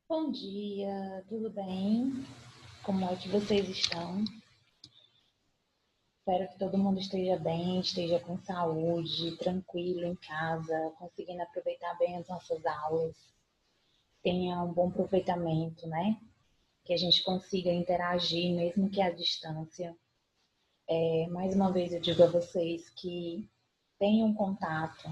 Bom dia, tudo bem? Como é que vocês estão? Espero que todo mundo esteja bem, esteja com saúde, tranquilo em casa, conseguindo aproveitar bem as nossas aulas, tenha um bom aproveitamento, né? Que a gente consiga interagir, mesmo que à distância. Mais uma vez eu digo a vocês que tenham contato,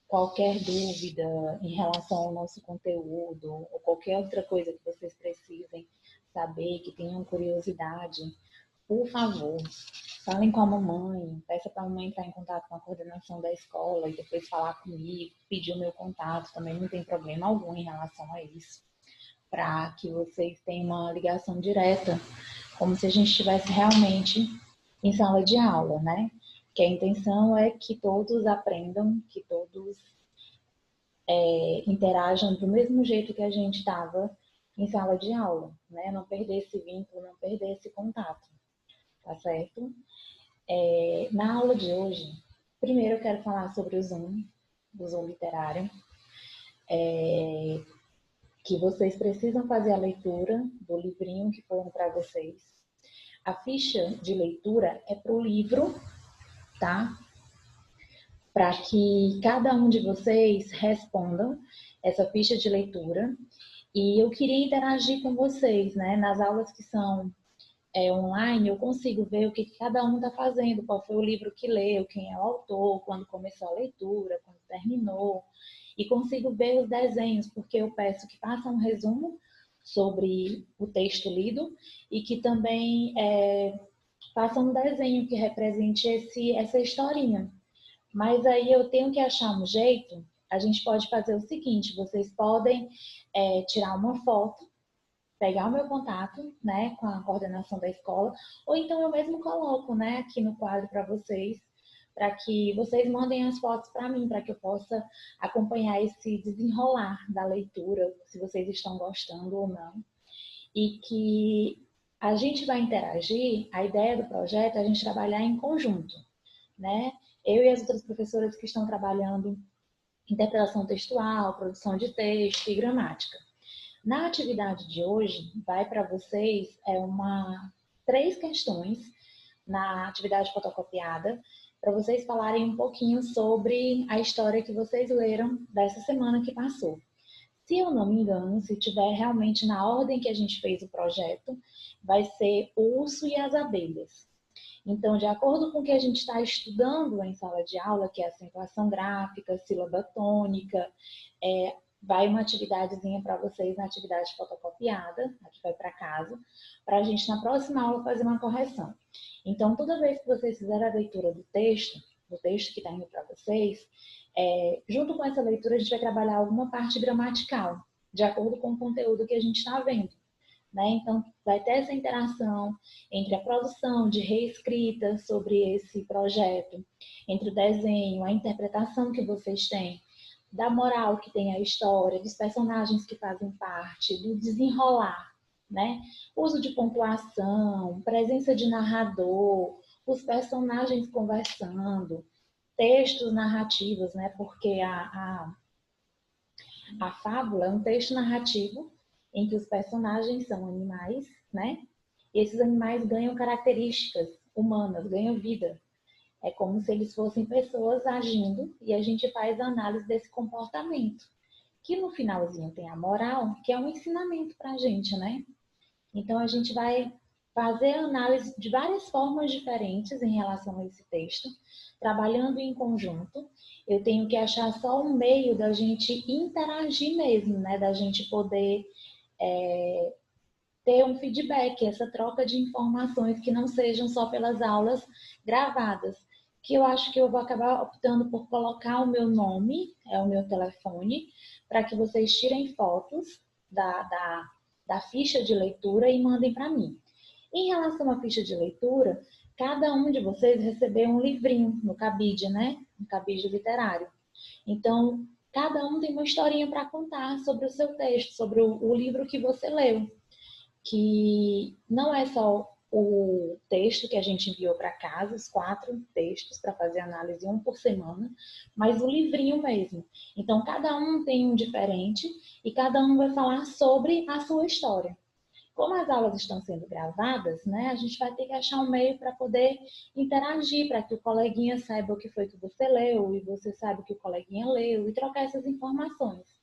qualquer dúvida em relação ao nosso conteúdo ou qualquer outra coisa que vocês precisem saber, que tenham curiosidade, por favor, falem com a mamãe, peça para a mamãe entrar em contato com a coordenação da escola e depois falar comigo, pedir o meu contato, também não tem problema algum em relação a isso, para que vocês tenham uma ligação direta, como se a gente estivesse realmente em sala de aula, né? Que a intenção é que todos aprendam, que todos interajam do mesmo jeito que a gente estava em sala de aula, né? Não perder esse vínculo, não perder esse contato, tá certo? Na aula de hoje, primeiro eu quero falar sobre o Zoom literário, que vocês precisam fazer a leitura do livrinho que foram para vocês. A ficha de leitura é para o livro, tá? Para que cada um de vocês respondam essa ficha de leitura. E eu queria interagir com vocês, né? Nas aulas que são online, eu consigo ver o que cada um está fazendo, qual foi o livro que leu, quem é o autor, quando começou a leitura, quando terminou. E consigo ver os desenhos, porque eu peço que façam um resumo sobre o texto lido e que também façam um desenho que represente essa historinha. Mas aí eu tenho que achar um jeito. A gente pode fazer o seguinte: vocês podem tirar uma foto, pegar o meu contato, né, com a coordenação da escola, ou então eu mesmo coloco, né, aqui no quadro para vocês, para que vocês mandem as fotos para mim, para que eu possa acompanhar esse desenrolar da leitura, se vocês estão gostando ou não. E que a gente vai interagir, a ideia do projeto é a gente trabalhar em conjunto, né? Eu e as outras professoras que estão trabalhando interpretação textual, produção de texto e gramática. Na atividade de hoje, vai para vocês três questões na atividade fotocopiada, para vocês falarem um pouquinho sobre a história que vocês leram dessa semana que passou. Se eu não me engano, se tiver realmente na ordem que a gente fez o projeto, vai ser o urso e as abelhas. Então, de acordo com o que a gente está estudando em sala de aula, que é acentuação gráfica, sílaba tônica, vai uma atividadezinha para vocês na atividade fotocopiada, a que vai para casa, para a gente na próxima aula fazer uma correção. Então, toda vez que vocês fizerem a leitura do texto que está indo para vocês, junto com essa leitura a gente vai trabalhar alguma parte gramatical, de acordo com o conteúdo que a gente está vendo. Né? Então, vai ter essa interação entre a produção de reescrita sobre esse projeto, entre o desenho, a interpretação que vocês têm, da moral que tem a história, dos personagens que fazem parte, do desenrolar, né? Uso de pontuação, presença de narrador, os personagens conversando, textos narrativos, né? Porque a fábula é um texto narrativo em que os personagens são animais, né? E esses animais ganham características humanas, ganham vida. É como se eles fossem pessoas agindo e a gente faz a análise desse comportamento. Que no finalzinho tem a moral, que é um ensinamento para a gente, né? Então a gente vai fazer a análise de várias formas diferentes em relação a esse texto, trabalhando em conjunto. Eu tenho que achar só um meio da gente interagir mesmo, né? Da gente poder ter um feedback, essa troca de informações que não sejam só pelas aulas gravadas. Que eu acho que eu vou acabar optando por colocar o meu nome, o meu telefone, para que vocês tirem fotos da ficha de leitura e mandem para mim. Em relação à ficha de leitura, cada um de vocês recebeu um livrinho no cabide, né? No cabide literário. Então, cada um tem uma historinha para contar sobre o seu texto, sobre o livro que você leu. Que não é só o texto que a gente enviou para casa, os 4 textos para fazer análise, um por semana, mas o livrinho mesmo. Então, cada um tem um diferente e cada um vai falar sobre a sua história. Como as aulas estão sendo gravadas, né, a gente vai ter que achar um meio para poder interagir, para que o coleguinha saiba o que foi que você leu e você saiba o que o coleguinha leu e trocar essas informações.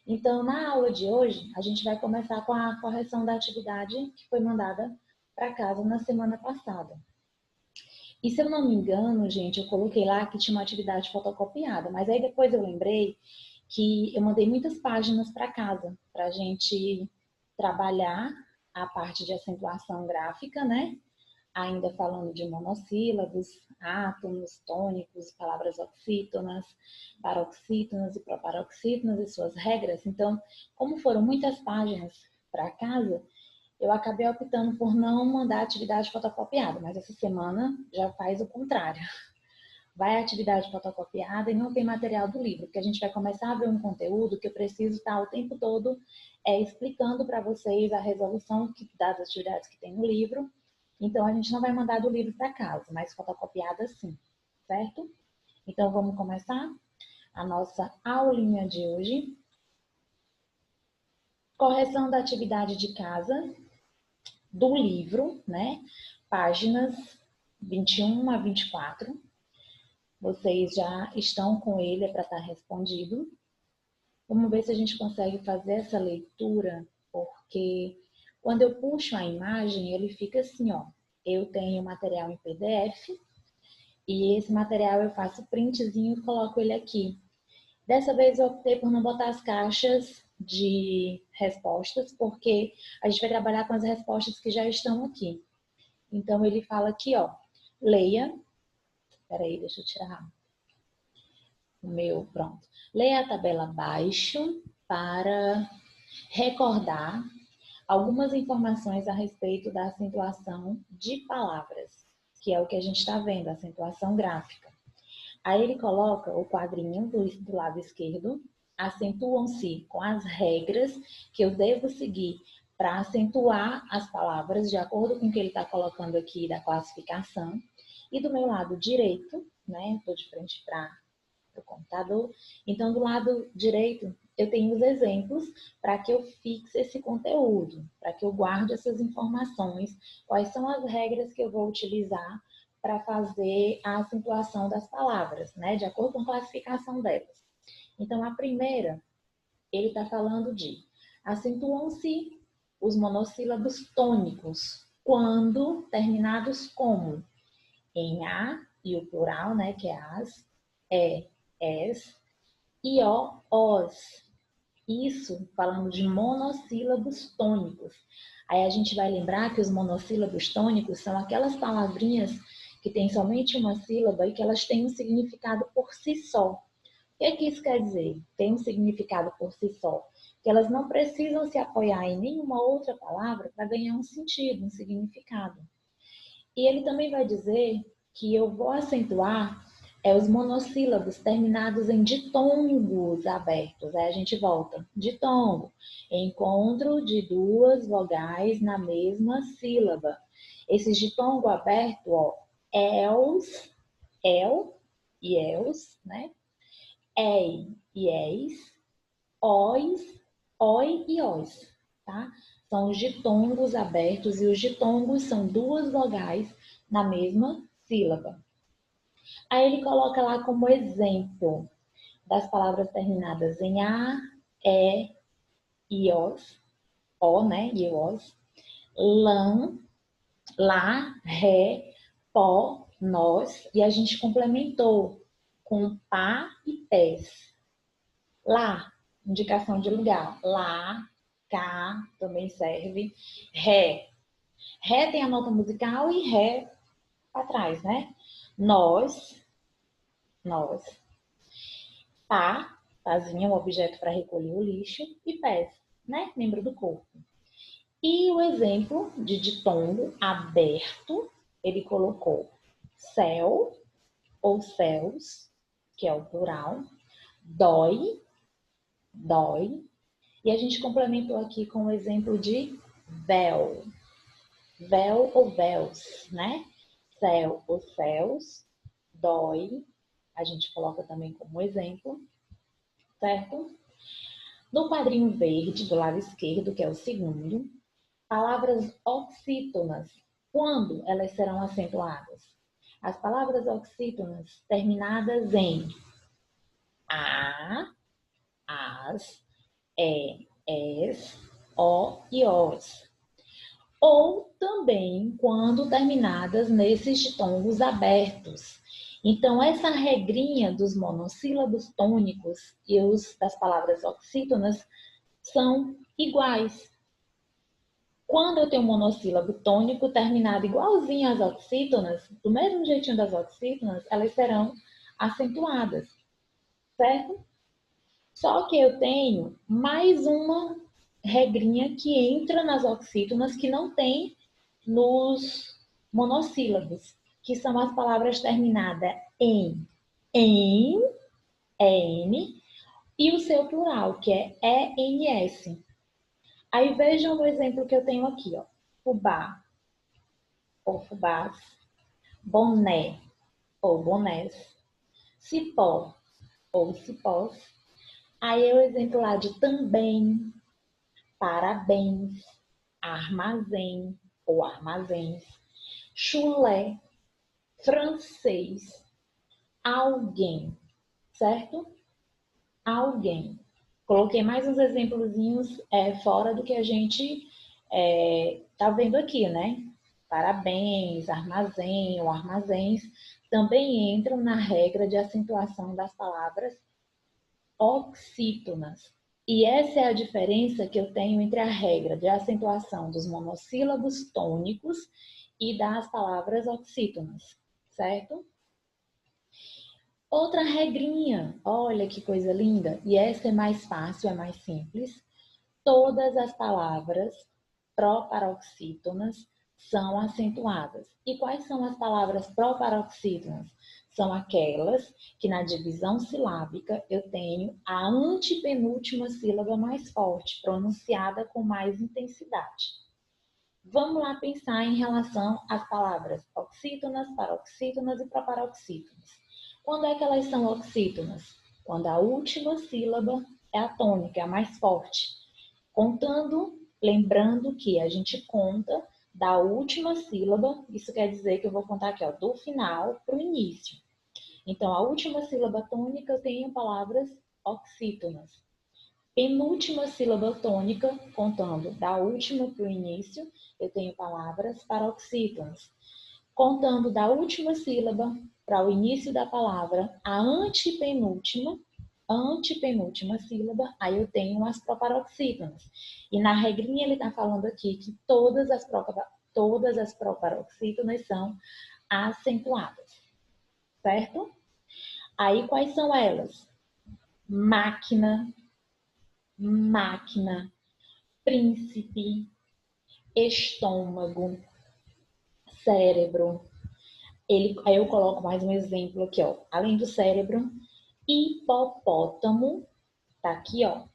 Então, na aula de hoje, a gente vai começar com a correção da atividade que foi mandada para casa na semana passada. E se eu não me engano, gente, eu coloquei lá que tinha uma atividade fotocopiada, mas aí depois eu lembrei que eu mandei muitas páginas para casa, para a gente trabalhar a parte de acentuação gráfica, né? Ainda falando de monossílabos, átomos, tônicos, palavras oxítonas, paroxítonas e proparoxítonas e suas regras. Então, como foram muitas páginas para casa, eu acabei optando por não mandar atividade fotocopiada, mas essa semana já faz o contrário. Vai a atividade fotocopiada e não tem material do livro, porque a gente vai começar a ver um conteúdo que eu preciso estar o tempo todo explicando para vocês a resolução das atividades que tem no livro. Então, a gente não vai mandar do livro para casa, mas fotocopiada sim, certo? Então, vamos começar a nossa aulinha de hoje. Correção da atividade de casa do livro, né? Páginas 21 a 24. Vocês já estão com ele para estar respondido. Vamos ver se a gente consegue fazer essa leitura, porque quando eu puxo a imagem, ele fica assim, ó. Eu tenho material em PDF e esse material eu faço printzinho e coloco ele aqui. Dessa vez eu optei por não botar as caixas de respostas, porque a gente vai trabalhar com as respostas que já estão aqui. Então, ele fala aqui, ó, leia. Peraí, deixa eu tirar o meu, pronto. Leia a tabela abaixo para recordar algumas informações a respeito da acentuação de palavras, que é o que a gente está vendo, a acentuação gráfica. Aí ele coloca o quadrinho do lado esquerdo, acentuam-se com as regras que eu devo seguir para acentuar as palavras, de acordo com o que ele está colocando aqui da classificação. E do meu lado direito, né, estou de frente para o computador, então do lado direito eu tenho os exemplos para que eu fixe esse conteúdo, para que eu guarde essas informações, quais são as regras que eu vou utilizar para fazer a acentuação das palavras, né, de acordo com a classificação delas. Então, a primeira, ele está falando de acentuam-se os monossílabos tônicos quando terminados como em A, e o plural, né, que é as, es, e o, os. Isso falando de monossílabos tônicos. Aí a gente vai lembrar que os monossílabos tônicos são aquelas palavrinhas que têm somente uma sílaba e que elas têm um significado por si só. O que é que isso quer dizer? Tem um significado por si só. Que elas não precisam se apoiar em nenhuma outra palavra para ganhar um sentido, um significado. E ele também vai dizer que eu vou acentuar os monossílabos terminados em ditongos abertos. Aí a gente volta. Ditongo, encontro de duas vogais na mesma sílaba. Esse ditongo aberto, ó, els, el e els, né? Ei e eis, ois, oi e ois, tá? São os ditongos abertos e os ditongos são duas vogais na mesma sílaba. Aí ele coloca lá como exemplo das palavras terminadas em a, ios, o, né, ios, lã, lá, ré, pó, nós, e a gente complementou com pá e pés. Lá, indicação de lugar, lá, cá, também serve, ré. Ré tem a nota musical e ré para trás, né? Nós, pá, pazinha, o objeto para recolher o lixo, e pés, né? Membro do corpo. E o exemplo de ditongo aberto, ele colocou céu ou céus, que é o plural, dói, dói, e a gente complementou aqui com o exemplo de véu. véu ou véus, né? Céu ou céus, dói, a gente coloca também como exemplo, certo? No quadrinho verde, do lado esquerdo, que é o segundo, palavras oxítonas, quando elas serão acentuadas? As palavras oxítonas terminadas em a, as, es, o e os. Ou também quando terminadas nesses ditongos abertos. Então, essa regrinha dos monossílabos tônicos e os das palavras oxítonas são iguais. Quando eu tenho um monossílabo tônico terminado igualzinho às oxítonas, do mesmo jeitinho das oxítonas, elas serão acentuadas, certo? Só que eu tenho mais uma regrinha que entra nas oxítonas que não tem nos monossílabos, que são as palavras terminadas em, en, e o seu plural, que é ens. Aí vejam o exemplo que eu tenho aqui, ó. Fubá ou fubás, boné ou bonés, cipó ou cipós. Aí é o exemplo lá de também, parabéns, armazém ou armazéns, chulé, francês, alguém, certo? Alguém. Coloquei mais uns exemplozinhos fora do que a gente tá vendo aqui, né? Parabéns, armazém ou armazéns também entram na regra de acentuação das palavras oxítonas. E essa é a diferença que eu tenho entre a regra de acentuação dos monossílabos tônicos e das palavras oxítonas, certo? Outra regrinha, olha que coisa linda, e essa é mais fácil, é mais simples. Todas as palavras proparoxítonas são acentuadas. E quais são as palavras proparoxítonas? São aquelas que na divisão silábica eu tenho a antepenúltima sílaba mais forte, pronunciada com mais intensidade. Vamos lá pensar em relação às palavras oxítonas, paroxítonas e proparoxítonas. Quando é que elas são oxítonas? Quando a última sílaba é a tônica, é a mais forte. Contando, lembrando que a gente conta da última sílaba, isso quer dizer que eu vou contar aqui, ó, do final para o início. Então, a última sílaba tônica eu tenho palavras oxítonas. Penúltima sílaba tônica, contando da última para o início, eu tenho palavras paroxítonas. Contando da última sílaba para o início da palavra, a antepenúltima sílaba, aí eu tenho as proparoxítonas. E na regrinha ele está falando aqui que todas as proparoxítonas são acentuadas, certo? Aí quais são elas? Máquina, príncipe, estômago, cérebro. Aí eu coloco mais um exemplo aqui, ó. Além do cérebro, hipopótamo, tá aqui, ó.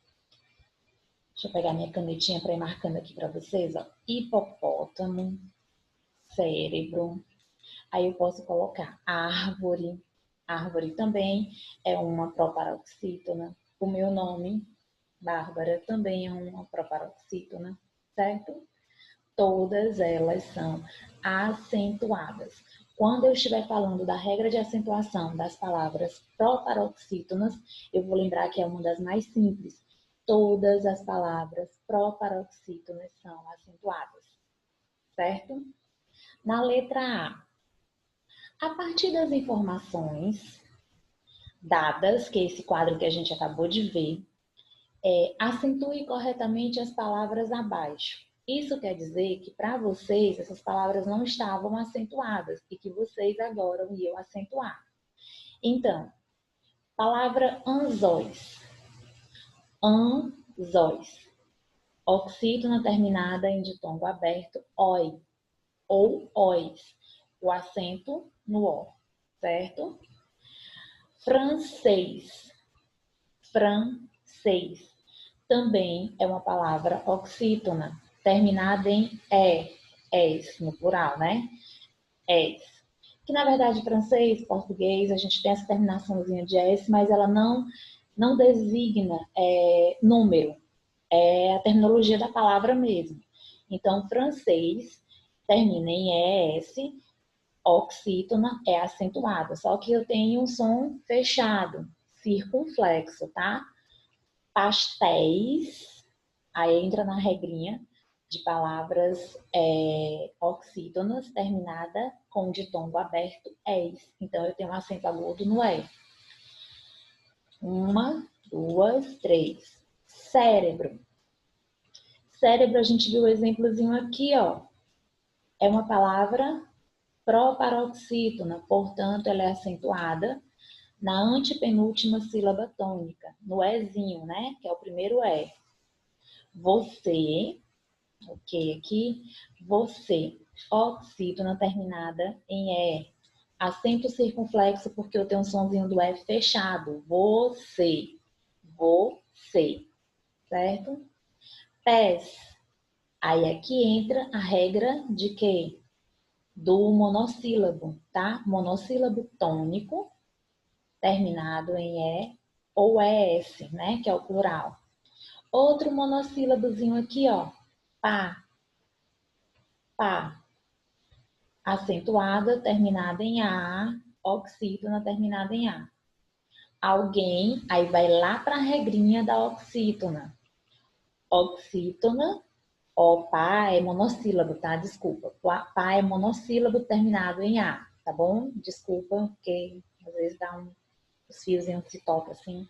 Deixa eu pegar minha canetinha para ir marcando aqui para vocês, ó. Hipopótamo, cérebro. Aí eu posso colocar árvore. Árvore também é uma proparoxítona. O meu nome, Bárbara, também é uma proparoxítona, certo? Todas elas são acentuadas. Quando eu estiver falando da regra de acentuação das palavras proparoxítonas, eu vou lembrar que é uma das mais simples. Todas as palavras proparoxítonas são acentuadas, certo? Na letra a partir das informações dadas, que é esse quadro que a gente acabou de ver, acentue corretamente as palavras abaixo. Isso quer dizer que para vocês essas palavras não estavam acentuadas e que vocês agora iam acentuar. Então, palavra anzóis. Anzóis. Oxítona terminada em ditongo aberto, oi ou ois. O acento no o, certo? Francês. Também é uma palavra oxítona, terminada em es, no plural, né? Es. Que na verdade francês, português, a gente tem essa terminaçãozinha de S, mas ela não designa número, é a terminologia da palavra mesmo. Então, francês termina em ES, oxítona é acentuada, só que eu tenho um som fechado, circunflexo, tá? Pastéis, aí entra na regrinha de palavras oxítonas, terminada com ditongo aberto, es. Então, eu tenho um acento agudo no E. 1, 2, 3. Cérebro. Cérebro, a gente viu o exemplozinho aqui, ó. É uma palavra proparoxítona, portanto, ela é acentuada na antepenúltima sílaba tônica, no Ezinho, né? Que é o primeiro E. Você, ok aqui, você, oxítona terminada em E. Acento circunflexo porque eu tenho um sonzinho do E fechado. Você, você, certo? Pés. Aí aqui entra a regra de quê? Do monossílabo, tá? Monossílabo tônico, terminado em E ou ES, né? Que é o plural. Outro monossílabozinho aqui, ó. Pá. Pá. Acentuada, terminada em A. Oxítona, terminada em A. Alguém, aí vai lá para a regrinha da oxítona. Oxítona, ó, pá é monossílabo, tá? Desculpa. Pá é monossílabo terminado em A, tá bom? Desculpa, porque às vezes dá os fiozinhos se tocam assim.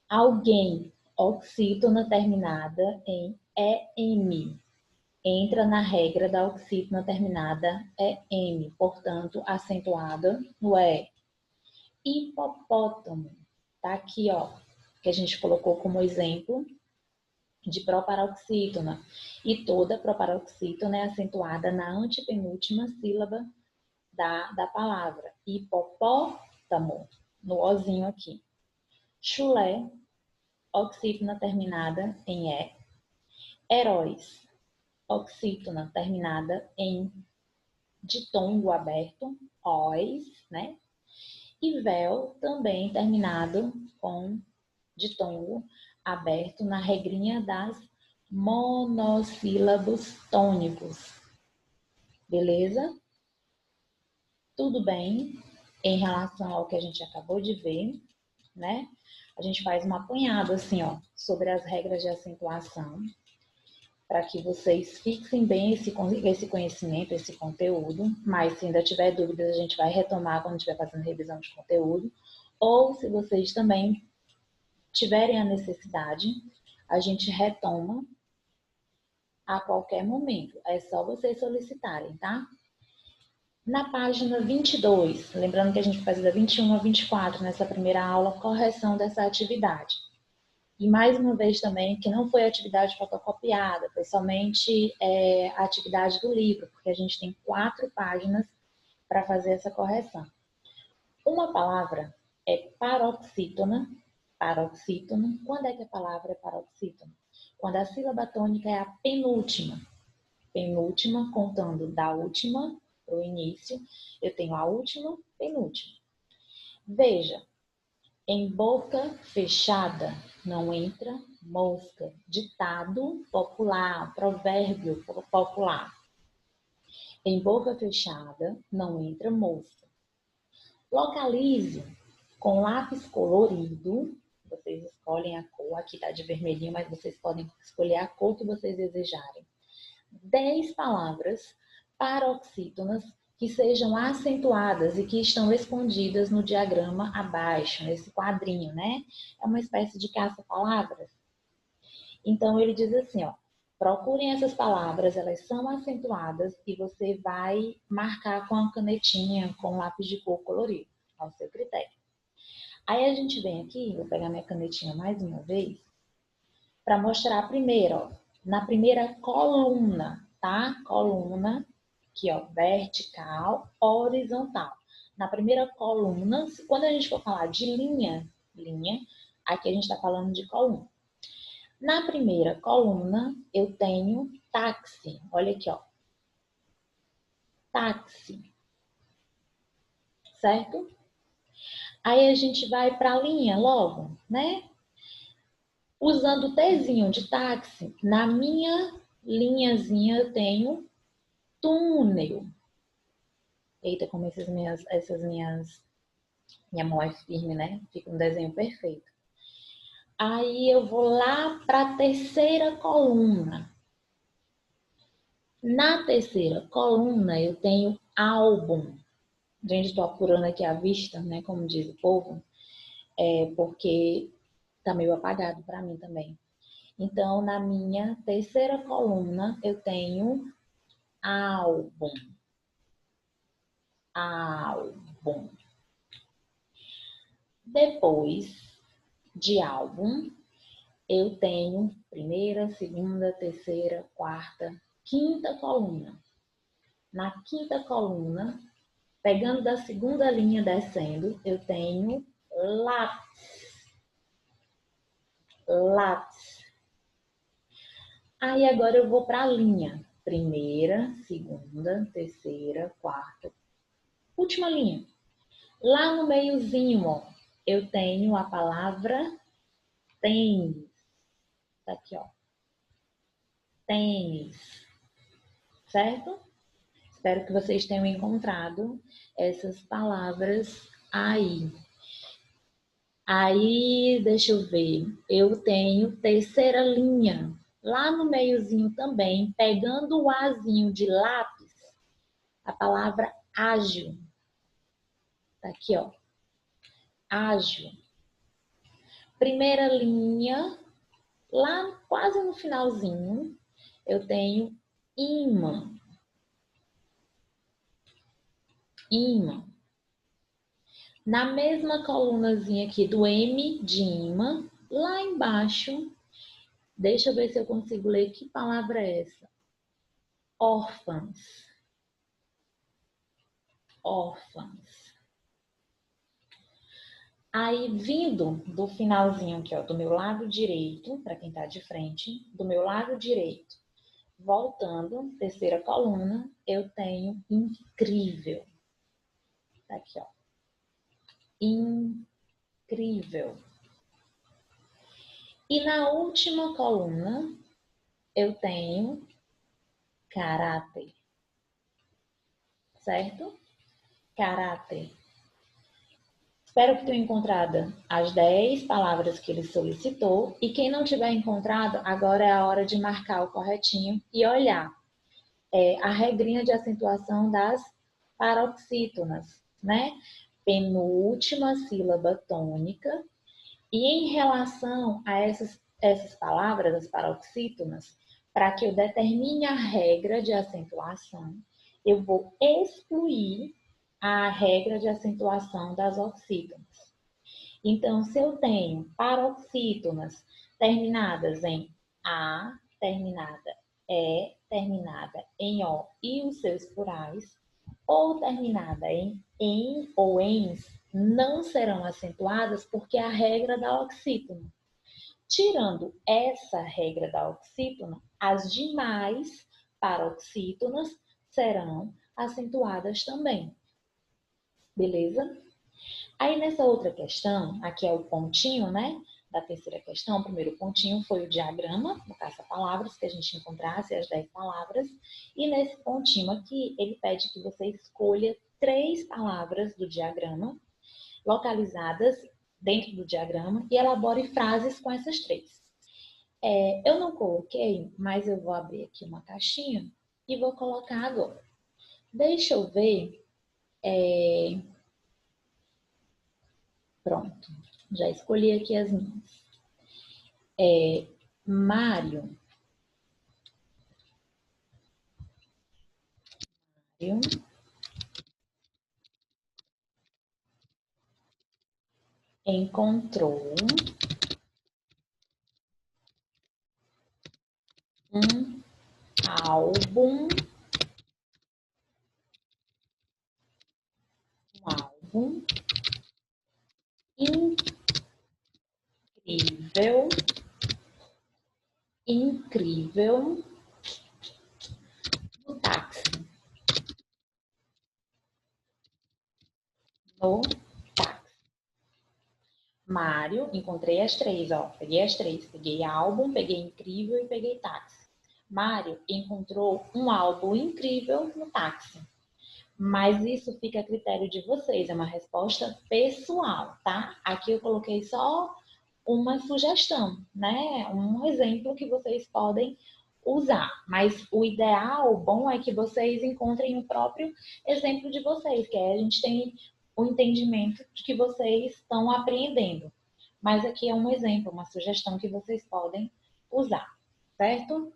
Alguém, oxítona terminada em EM. Entra na regra da oxítona terminada EM, portanto, acentuada no E. Hipopótamo, tá aqui, ó, que a gente colocou como exemplo de proparoxítona. E toda proparoxítona é acentuada na antepenúltima sílaba da palavra. Hipopótamo, no ozinho aqui. Chulé, oxítona terminada em E. Heróis, oxítona terminada em ditongo aberto, ois, né? E véu também terminado com ditongo aberto na regrinha das monossílabos tônicos. Beleza? Tudo bem em relação ao que a gente acabou de ver, né? A gente faz um apanhado assim, ó, sobre as regras de acentuação, para que vocês fixem bem esse conhecimento, esse conteúdo, mas se ainda tiver dúvidas, a gente vai retomar quando estiver fazendo revisão de conteúdo, ou se vocês também tiverem a necessidade, a gente retoma a qualquer momento. É só vocês solicitarem, tá? Na página 22, lembrando que a gente faz da 21 a 24 nessa primeira aula, correção dessa atividade. E mais uma vez também, que não foi atividade fotocopiada, foi somente a atividade do livro, porque a gente tem 4 páginas para fazer essa correção. Uma palavra é paroxítona. Paroxítona. Quando é que a palavra é paroxítona? Quando a sílaba tônica é a penúltima. Penúltima, contando da última para o início, eu tenho a última, penúltima. Veja, em boca fechada não entra mosca. Ditado popular, provérbio popular. Em boca fechada não entra mosca. Localize com lápis colorido. Vocês escolhem a cor. Aqui está de vermelhinho, mas vocês podem escolher a cor que vocês desejarem. 10 palavras paroxítonas que sejam acentuadas e que estão escondidas no diagrama abaixo, nesse quadrinho, né? É uma espécie de caça-palavras. Então, ele diz assim, ó, procurem essas palavras, elas são acentuadas e você vai marcar com a canetinha, com lápis de cor colorido, ao seu critério. Aí a gente vem aqui, vou pegar minha canetinha mais uma vez, para mostrar primeiro, ó, na primeira coluna, tá? Coluna, aqui, ó, vertical, horizontal. Na primeira coluna, quando a gente for falar de linha, aqui a gente está falando de coluna. Na primeira coluna, eu tenho táxi. Olha aqui, ó. táxi, certo? Aí a gente vai para a linha logo, né? Usando o Tzinho de táxi, na minha linhazinha eu tenho túnel. Eita, como minha mão é firme, né? Fica um desenho perfeito. Aí eu vou lá para a terceira coluna. Na terceira coluna eu tenho álbum. Gente, estou apurando aqui a vista, né? Como diz o povo, porque tá meio apagado para mim também. Então, na minha terceira coluna eu tenho álbum. Álbum. Depois de álbum, eu tenho primeira, segunda, terceira, quarta, quinta coluna. Na quinta coluna, pegando da segunda linha descendo, eu tenho lápis. Lápis. Aí agora eu vou para a linha. Primeira, segunda, terceira, quarta, última linha. Lá no meiozinho, ó, eu tenho a palavra tênis. Tá aqui, ó. Tênis. Certo? Espero que vocês tenham encontrado essas palavras aí. Aí, deixa eu ver. Eu tenho terceira linha. Lá no meiozinho também, pegando o azinho de lápis, a palavra ágil. Tá aqui, ó. Ágil. Primeira linha, lá quase no finalzinho, eu tenho imã. Imã. Na mesma colunazinha aqui do M de imã, lá embaixo, deixa eu ver se eu consigo ler que palavra é essa. Órfãs. Órfãs. Aí, vindo do finalzinho aqui, ó, do meu lado direito, para quem tá de frente, do meu lado direito, voltando, terceira coluna, eu tenho incrível. Tá aqui, ó. Incrível. E na última coluna, eu tenho caráter. Certo? Caráter. Espero que tenha encontrado as 10 palavras que ele solicitou. E quem não tiver encontrado, agora é a hora de marcar o corretinho e olhar a regrinha de acentuação das paroxítonas, né? Penúltima sílaba tônica. E em relação a essas palavras, as paroxítonas, para que eu determine a regra de acentuação, eu vou excluir a regra de acentuação das oxítonas. Então, se eu tenho paroxítonas terminadas em A, terminada terminada em O e os seus plurais, ou terminada em ou ens, não serão acentuadas porque é a regra da oxítona. Tirando essa regra da oxítona, as demais paroxítonas serão acentuadas também. Beleza? Aí nessa outra questão, aqui é o pontinho, né? Da terceira questão, o primeiro pontinho foi o diagrama, no caça-palavras, que a gente encontrasse as 10 palavras. E nesse pontinho aqui, ele pede que você escolha 3 palavras do diagrama, localizadas dentro do diagrama, e elabore frases com essas 3. Eu não coloquei, mas eu vou abrir aqui uma caixinha e vou colocar agora. Deixa eu ver. Pronto, já escolhi aqui as minhas. Mário. Encontrou um álbum, incrível, incrível, no táxi. táxi. Mário, encontrei as três, ó. Peguei as três. Peguei álbum, peguei incrível e peguei táxi. Mário encontrou um álbum incrível no táxi. Mas isso fica a critério de vocês, é uma resposta pessoal, tá? Aqui eu coloquei só uma sugestão, né? Um exemplo que vocês podem usar. Mas o ideal, o bom é que vocês encontrem o próprio exemplo de vocês, que é a gente tem o entendimento de que vocês estão apreendendo. Mas aqui é um exemplo, uma sugestão que vocês podem usar, certo?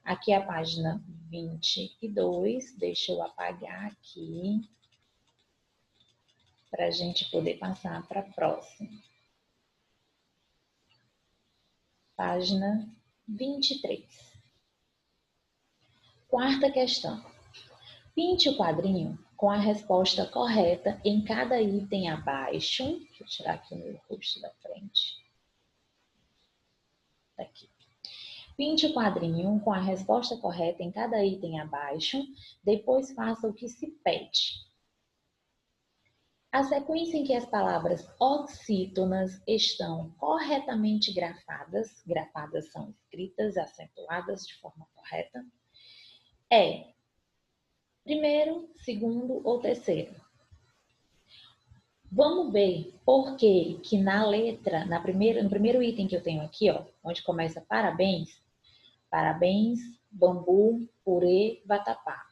Aqui é a página 22, deixa eu apagar aqui para a gente poder passar para a próxima. Página 23. Quarta questão. Pinte o quadrinho com a resposta correta em cada item abaixo. Deixa eu tirar aqui o meu rosto da frente. Aqui. Pinte o quadrinho com a resposta correta em cada item abaixo, depois faça o que se pede. A sequência em que as palavras oxítonas estão corretamente grafadas, grafadas são escritas, acentuadas de forma correta, é primeiro, segundo ou terceiro. Vamos ver por que na letra, no primeiro item que eu tenho aqui, ó, onde começa parabéns, parabéns, bambu, purê, vatapá.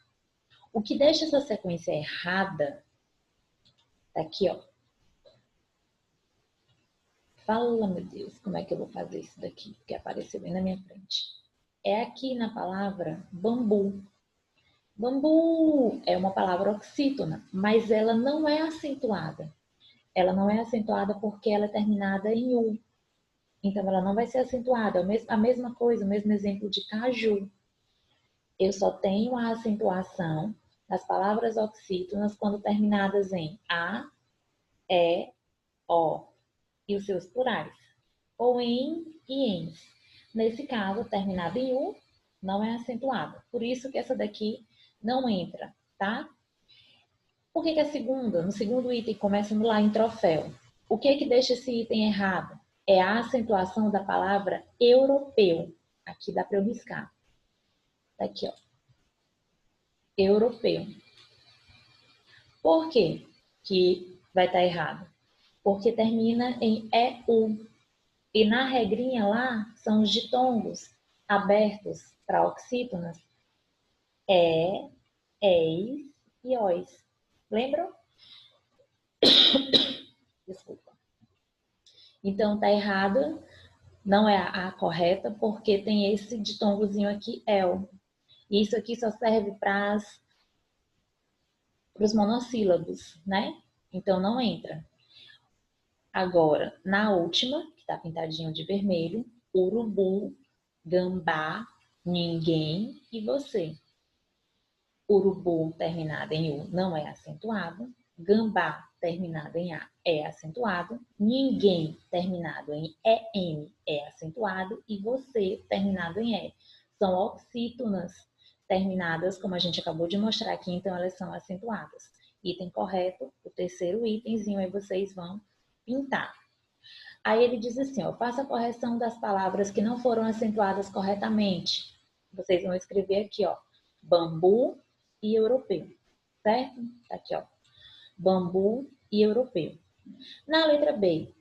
O que deixa essa sequência errada, tá aqui, ó. Fala, meu Deus, como é que eu vou fazer isso daqui? Porque apareceu bem na minha frente. É aqui na palavra bambu. Bambu é uma palavra oxítona, mas ela não é acentuada. Ela não é acentuada porque ela é terminada em U. Então, ela não vai ser acentuada. A mesma coisa, o mesmo exemplo de caju. Eu só tenho a acentuação das palavras oxítonas quando terminadas em A, E, O e os seus plurais. Ou em e ens. Nesse caso, terminado em U, não é acentuada. Por isso que essa daqui não entra, tá? Por que a segunda? No segundo item, começando lá em troféu. O que deixa esse item errado? É a acentuação da palavra europeu. Aqui dá para eu riscar. Tá aqui, ó. Europeu. Por quê que vai estar errado? Porque termina em EU. E na regrinha lá, são os ditongos abertos para oxítonas. É, eis e ois. Lembram? Desculpa. Então, tá errado. Não é a correta, porque tem esse ditongozinho aqui, el. E isso aqui só serve para os monossílabos, né? Então, não entra. Agora, na última, que está pintadinho de vermelho, urubu, gambá, ninguém e você. Urubu terminado em U não é acentuado. Gambá terminado em A é acentuado. Ninguém terminado em EM é acentuado. E você terminado em E. São oxítonas terminadas, como a gente acabou de mostrar aqui, então elas são acentuadas. Item correto, o terceiro itemzinho aí vocês vão pintar. Aí ele diz assim, ó, faça a correção das palavras que não foram acentuadas corretamente. Vocês vão escrever aqui, ó, bambu e europeu, certo? Tá aqui, ó, bambu e europeu. Na letra B,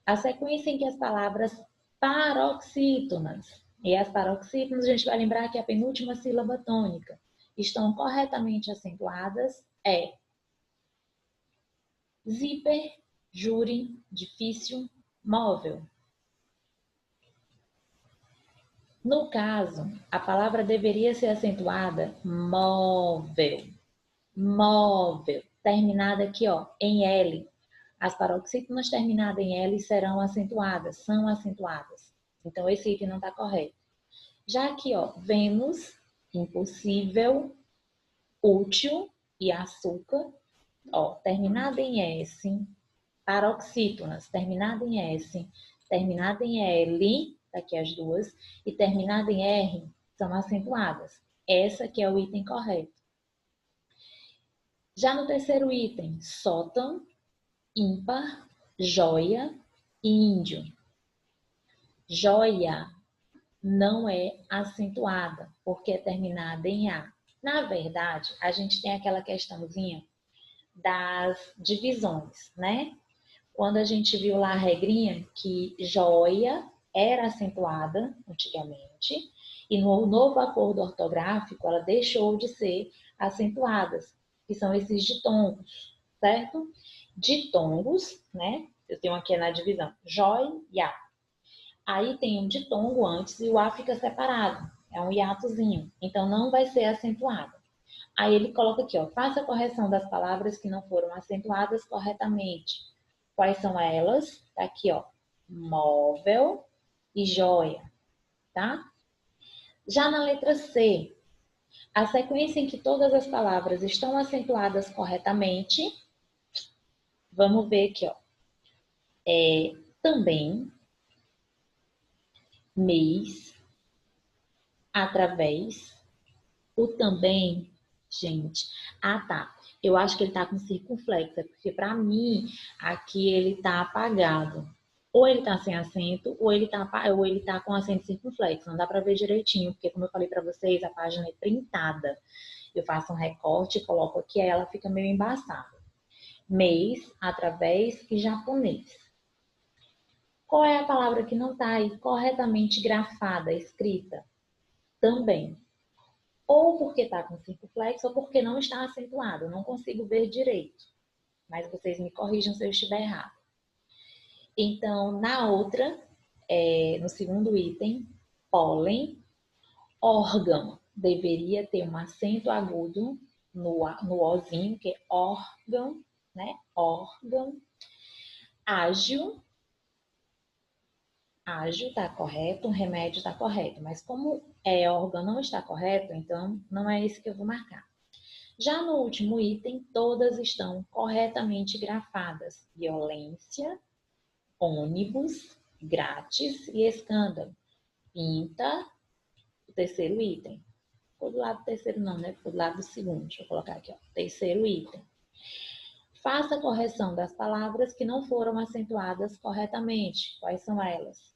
a sequência em que as palavras paroxítonas, e as paroxítonas a gente vai lembrar que é a penúltima sílaba tônica, estão corretamente acentuadas é zíper, júri, difícil, móvel. No caso, a palavra deveria ser acentuada móvel. Móvel. Terminada aqui, ó, em L. As paroxítonas terminadas em L serão acentuadas, são acentuadas. Então, esse item não está correto. Já aqui, ó, Vênus, impossível, útil e açúcar, ó, terminada em S, paroxítonas, terminada em S, terminada em L, aqui as duas, e terminada em R, são acentuadas. Essa que é o item correto. Já no terceiro item, sótão, ímpar, joia e índio. Joia não é acentuada, porque é terminada em A. Na verdade, a gente tem aquela questãozinha das divisões, né? Quando a gente viu lá a regrinha que joia era acentuada antigamente, e no novo acordo ortográfico ela deixou de ser acentuadas, que são esses ditongos, certo? Ditongos, né? Eu tenho aqui na divisão, joia. Aí tem um ditongo antes e o A fica separado, é um hiatozinho, então não vai ser acentuado. Aí ele coloca aqui, ó, faça a correção das palavras que não foram acentuadas corretamente. Quais são elas? Tá aqui, ó, móvel e joia, tá? Já na letra C, a sequência em que todas as palavras estão acentuadas corretamente, vamos ver aqui, ó, também, mês, através, o também, gente. Ah, tá. Eu acho que ele tá com circunflexo, porque para mim aqui ele tá apagado. Ou ele tá sem acento, ou ele tá com acento circunflexo. Não dá para ver direitinho, porque como eu falei para vocês, a página é printada. Eu faço um recorte, coloco aqui, aí ela fica meio embaçada. Mês, através e japonês. Qual é a palavra que não está aí corretamente grafada, escrita? Também. Ou porque está com circunflexo, ou porque não está acentuado. Eu não consigo ver direito. Mas vocês me corrijam se eu estiver errado. Então, na outra, no segundo item, pólen, órgão. Deveria ter um acento agudo no ozinho, que é órgão, né? Órgão. Ágil. Ágil está correto, remédio está correto. Mas como órgão não está correto, então não é isso que eu vou marcar. Já no último item, todas estão corretamente grafadas. Violência, ônibus, grátis e escândalo. Pinta, o terceiro item. Ficou do lado do terceiro não, né? Ficou do lado do segundo. Deixa eu colocar aqui, ó. Terceiro item. Faça a correção das palavras que não foram acentuadas corretamente. Quais são elas?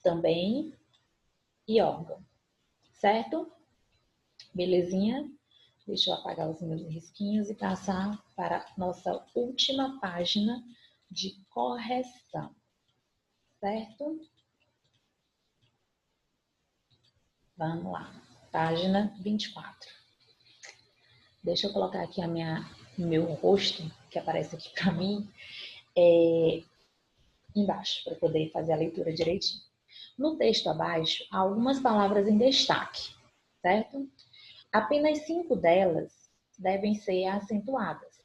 Também e órgão. Certo? Belezinha? Deixa eu apagar os meus risquinhos e passar para a nossa última página de correção. Certo? Vamos lá. Página 24. Deixa eu colocar aqui meu rosto, que aparece aqui para mim, embaixo, para poder fazer a leitura direitinho. No texto abaixo, há algumas palavras em destaque, certo? Apenas 5 delas devem ser acentuadas.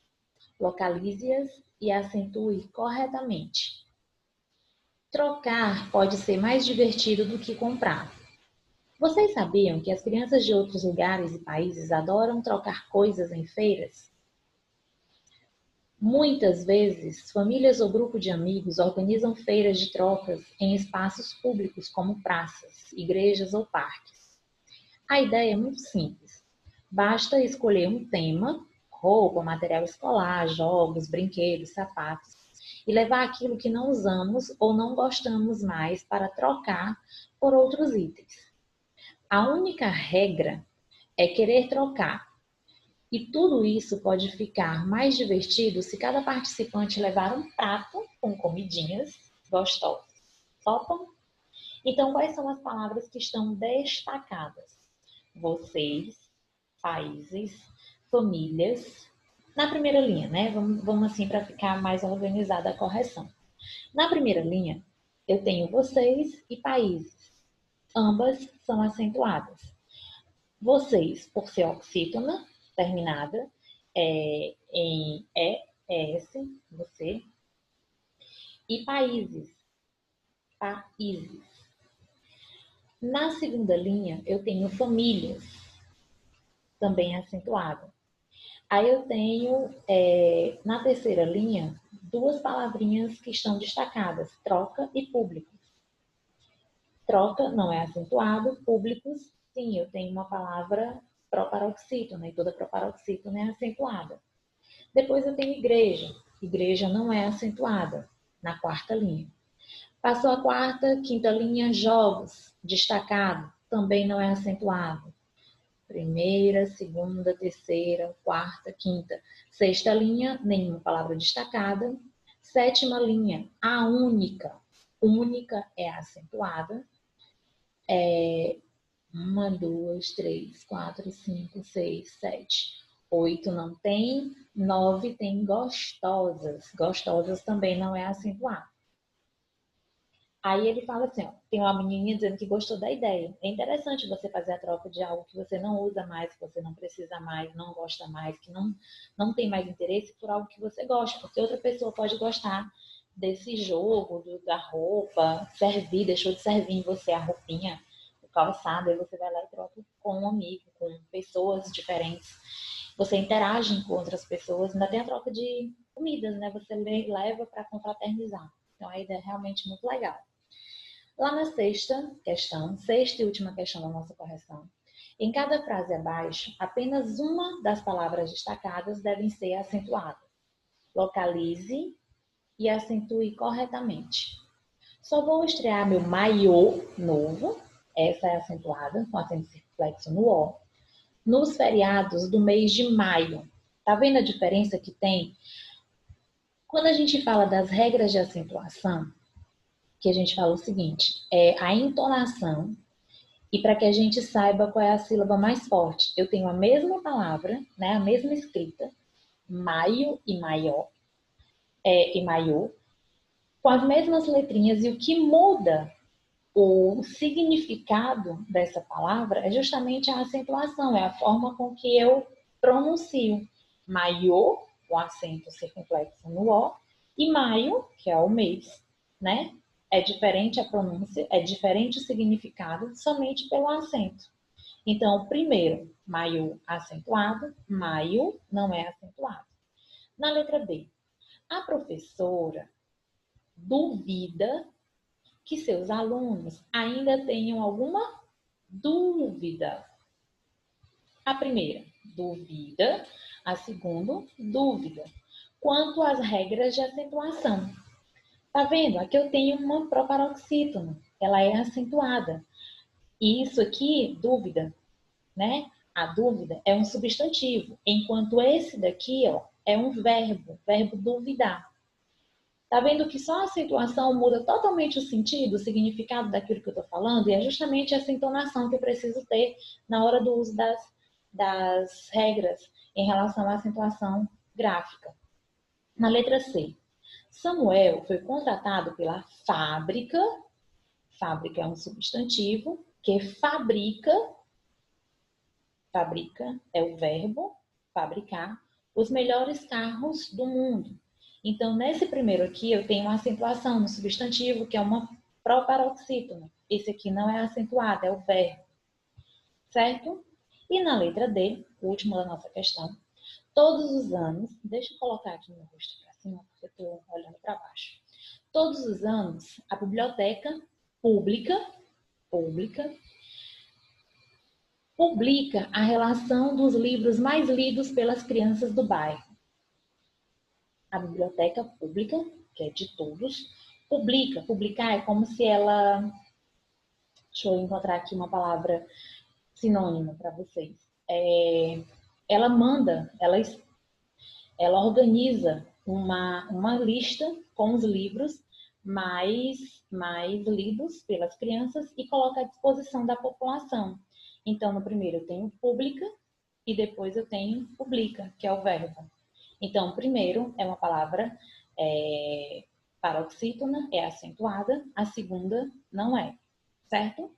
Localize-as e acentue corretamente. Trocar pode ser mais divertido do que comprar. Vocês sabiam que as crianças de outros lugares e países adoram trocar coisas em feiras? Muitas vezes, famílias ou grupo de amigos organizam feiras de trocas em espaços públicos como praças, igrejas ou parques. A ideia é muito simples. Basta escolher um tema, roupa, material escolar, jogos, brinquedos, sapatos, e levar aquilo que não usamos ou não gostamos mais para trocar por outros itens. A única regra é querer trocar. E tudo isso pode ficar mais divertido se cada participante levar um prato com comidinhas gostosas. Topam? Então, quais são as palavras que estão destacadas? Vocês, países, famílias. Na primeira linha, né? Vamos assim para ficar mais organizada a correção. Na primeira linha, eu tenho vocês e países. Ambas são acentuadas. Vocês, por ser oxítona, terminada em ES, você. E países, países. Na segunda linha, eu tenho famílias, também acentuada. Aí eu tenho, na terceira linha, 2 palavrinhas que estão destacadas, troca e públicos. Troca não é acentuado, públicos, sim, eu tenho uma palavra proparoxítona, e toda proparoxítona é acentuada. Depois eu tenho igreja. Igreja não é acentuada na quarta linha. Passou a quarta, quinta linha, jogos, destacado, também não é acentuado. Primeira, segunda, terceira, quarta, quinta. Sexta linha, nenhuma palavra destacada. Sétima linha, a única. Única é acentuada. 1, 2, 3, 4, 5, 6, 7. 8 não tem. 9 tem gostosas. Gostosas também não é acentuado. Aí ele fala assim, ó, tem uma menininha dizendo que gostou da ideia. É interessante você fazer a troca de algo que você não usa mais, que você não precisa mais, não gosta mais, que não tem mais interesse por algo que você gosta. Porque outra pessoa pode gostar desse jogo, da roupa, servir, deixou de servir em você a roupinha, o calçado, aí você vai lá e troca com um amigo, com pessoas diferentes. Você interage com outras pessoas, ainda tem a troca de comidas, né? Você leva para confraternizar. Então a ideia é realmente muito legal. Lá na sexta questão, sexta e última questão da nossa correção, em cada frase abaixo, apenas uma das palavras destacadas devem ser acentuadas. Localize e acentue corretamente. Só vou estrear meu maiô novo, essa é acentuada, com acento circunflexo no O, nos feriados do mês de maio. Tá vendo a diferença que tem? Quando a gente fala das regras de acentuação, que a gente fala o seguinte, é a entonação e para que a gente saiba qual é a sílaba mais forte. Eu tenho a mesma palavra, né, a mesma escrita, maio e maior, e maiô, com as mesmas letrinhas, e o que muda o significado dessa palavra é justamente a acentuação, é a forma com que eu pronuncio. Maiô, com acento circunflexo no O, e maio, que é o mês, né? É diferente a pronúncia, é diferente o significado somente pelo acento. Então, primeiro, maiô acentuado, maio não é acentuado. Na letra B, a professora duvida que seus alunos ainda tenham alguma dúvida. A primeira, duvida. A segunda, dúvida. Quanto às regras de acentuação. Tá vendo? Aqui eu tenho uma proparoxítona. Ela é acentuada. E isso aqui, dúvida, né? A dúvida é um substantivo, enquanto esse daqui, ó, é um verbo duvidar. Tá vendo que só a acentuação muda totalmente o sentido, o significado daquilo que eu tô falando? E é justamente essa entonação que eu preciso ter na hora do uso das regras em relação à acentuação gráfica. Na letra C, Samuel foi contratado pela fábrica, fábrica é um substantivo, que fabrica é o verbo, fabricar, os melhores carros do mundo. Então, nesse primeiro aqui, eu tenho uma acentuação no substantivo, que é uma proparoxítona. Esse aqui não é acentuado, é o verbo. Certo? E na letra D, o último da nossa questão, todos os anos, deixa eu colocar aqui meu rosto para cima, porque eu estou olhando para baixo. Todos os anos, a biblioteca pública publica a relação dos livros mais lidos pelas crianças do bairro. A biblioteca pública, que é de todos, publicar é como se ela... Deixa eu encontrar aqui uma palavra sinônima para vocês. Ela manda, ela organiza uma lista com os livros mais lidos pelas crianças e coloca à disposição da população. Então, no primeiro eu tenho pública e depois eu tenho publica, que é o verbo. Então, primeiro é uma palavra paroxítona, é acentuada, a segunda não é, certo?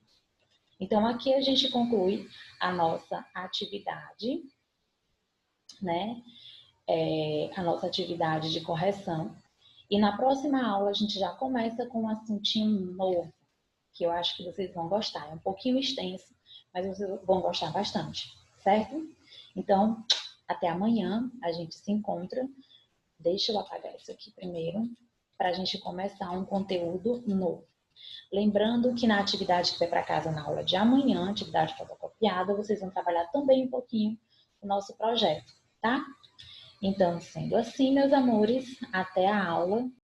Então, aqui a gente conclui a nossa atividade, né? A nossa atividade de correção. E na próxima aula a gente já começa com um assuntinho novo, que eu acho que vocês vão gostar. É um pouquinho extenso, mas vocês vão gostar bastante, certo? Então, até amanhã, a gente se encontra. Deixa eu apagar isso aqui primeiro, para a gente começar um conteúdo novo. Lembrando que na atividade que vai para casa na aula de amanhã, atividade fotocopiada, vocês vão trabalhar também um pouquinho o nosso projeto, tá? Então, sendo assim, meus amores, até a aula